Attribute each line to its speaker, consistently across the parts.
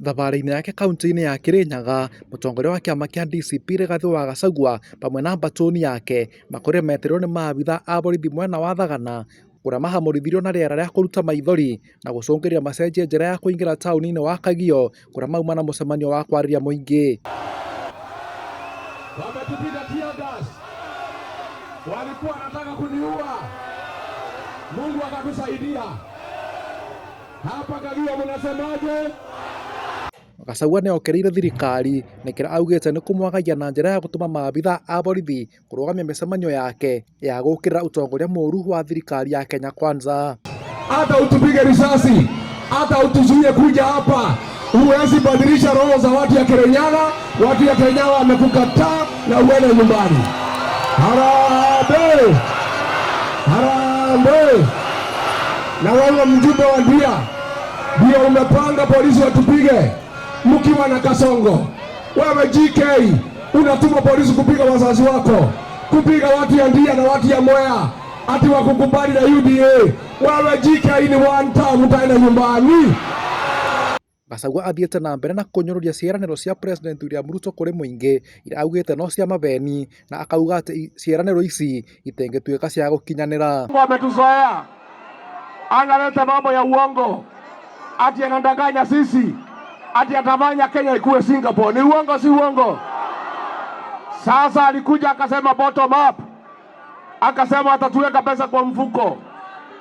Speaker 1: Thabarĩ-inĩ yake kaunti-inĩ ya Kirinyaga, mũtongoria wa kĩama kĩa DCP Rigathĩ wa Gachagua pamwe na mbatũni yake makorirwo metereirwo nĩ maabitha a borithi mwena wa Thagana kũrĩa mahamũrithirio na rĩera rĩa kũruta maithori na gũcũngĩrĩria macenjie njĩra ya kũingĩra taũni-inĩ wa Kagio kũrĩa mauma na mũcemanio wa kwarĩria mũingĩ.
Speaker 2: Wametupiga tear gas. Walikuwa wanataka kuniua. Mungu akatusaidia. Hapa Kagio mnasemaje?
Speaker 1: Gachagua nĩ okereire thirikari nĩkĩrĩa augĩte nĩ kũmwagagia na njĩra ya gũtũma maabitha a borithi kũrũgamia mĩcemanio yake ya gũkĩrĩra ũtongoria mũũru wa thirikari ya Kenya Kwanza.
Speaker 2: Hata utupige risasi, hata utuzuie kuja hapa, huwezi badilisha roho za watu ya Kirinyaga. Watu ya Kirinyaga wamekukataa na uende nyumbani. Harambee! Harambee! Na wewe mjumbe wa ndio umepanga polisi watupige mkiwa na Kasongo. Wewe GK unatuma polisi kupiga wazazi wako, kupiga watu ya Ndia na watu ya Mwea, ati wakukubali na UDA. Wewe GK ni one time utaenda nyumbani.
Speaker 1: Gachagua athiĩte na mbere na kũnyũrũria ciĩranĩro cia President William Ruto kũrĩ mũingĩ iria augĩte no cia mabeni, na akauga atĩ ciĩranĩro ici itingĩtuĩka cia gũkinyanĩra.
Speaker 2: Wametuzoea, analeta mambo ya uongo, ati anadanganya sisi, ati atafanya Kenya ikuwe Singapore. Ni uongo, si uongo? Sasa alikuja akasema bottom up, akasema atatuweka pesa kwa mfuko,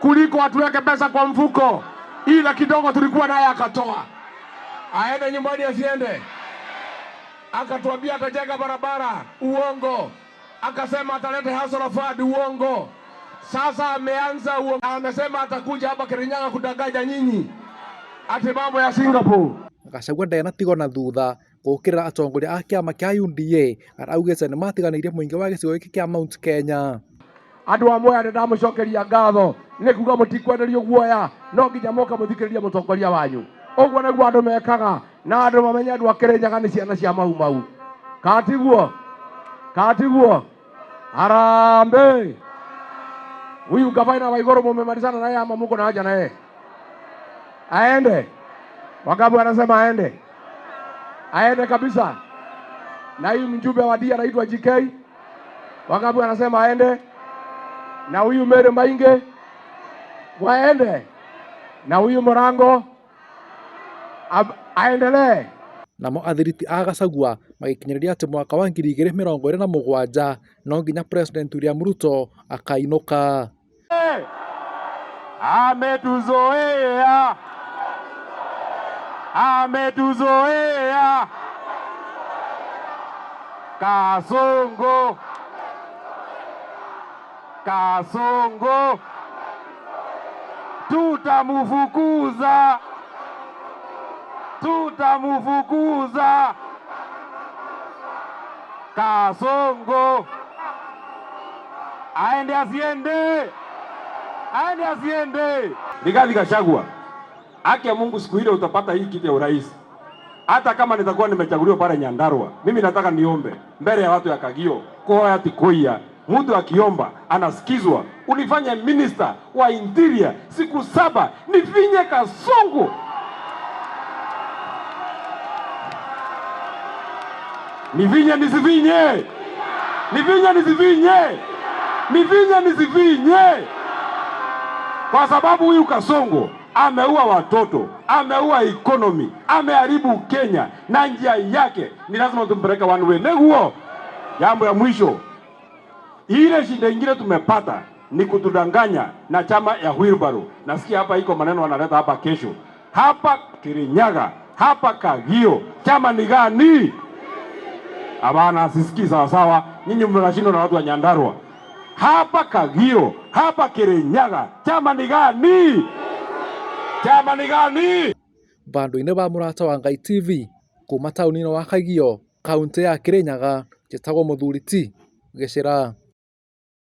Speaker 2: kuliko atuweke pesa kwa mfuko ile kidogo tulikuwa naye akatoa. Aende nyumbani asiende. Akatuambia atajenga barabara, uongo. Akasema ataleta hustler fund, uongo. Sasa ameanza uongo. Amesema atakuja hapa Kirinyaga kudanganya nyinyi ati mambo ya Singapore.
Speaker 1: Gachagua ndanatigwo na thutha gũkĩrĩra atongoria a kĩama kĩa UDA arĩa augĩte nĩ matiganĩirie mũingĩ wa gĩcigo gĩkĩ kĩa Mount Kenya.
Speaker 2: Andũ a Mwea ndamũcokeria ngatho nĩ kuga mũtikwenderio guoya, no nginya moka mũthikĩrĩrie mũtongoria wanyu. Ũguo nĩguo andũ mekaga, na andũ mamenye andũ a Kirinyaga nĩ ciana cia mau. Katiguo Harambee! Huyu gavana wa Igoro mumemalizana naye ama muko na haja naye? Aende. Wangapi wanasema aende? Aende kabisa. Na huyu mjumbe wa Ndia anaitwa GK. Wangapi wanasema aende? Na huyu Mary Mainge waende. Na huyu Morango aendelee.
Speaker 1: Namo athiriti a Gachagua magĩkinyĩrĩria atĩ mwaka wa 2027 no nginya President William Ruto akainũka.
Speaker 2: Ametuzoea. Ametuzoea. Kasongo. Kasongo. Tutamufukuza. Tutamufukuza. Kasongo. Aende asiende. Aende asiende. Rigathi Gachagua, haki ya Mungu siku ile utapata hii kiti ya urais. Hata kama nitakuwa nimechaguliwa pale Nyandarua, mimi nataka niombe mbele ya watu ya Kagio, Koya Tikoia, mtu akiomba anasikizwa. Unifanye minister wa interior siku 7 nifinye Kasongo. Nivinye nisivinye. Nivinye nisivinye. Nivinye nisivinye. Kwa sababu huyu Kasongo ameua watoto, ameua economy, ameharibu Kenya, na njia yake ni lazima tumpeleke one way. Neguo jambo ya mwisho, ile shida ingine tumepata ni kutudanganya na chama ya Wheelbarrow. Nasikia hapa iko maneno wanaleta hapa kesho. Hapa Kirinyaga, hapa Kagio, chama ni gani? Abana sisikii sawa sawa, nyinyi mnashindwa na watu wa Nyandarua. Hapa Kagio, hapa Kirinyaga, chama ni gani? Chama ni gani?
Speaker 1: Bandu-inĩ ba mũrata wa Ngai TV kuma taũni-inĩ wa Kagio, kaunti ya Kirinyaga, njĩtagwo Mũthuri T Gĩchĩra.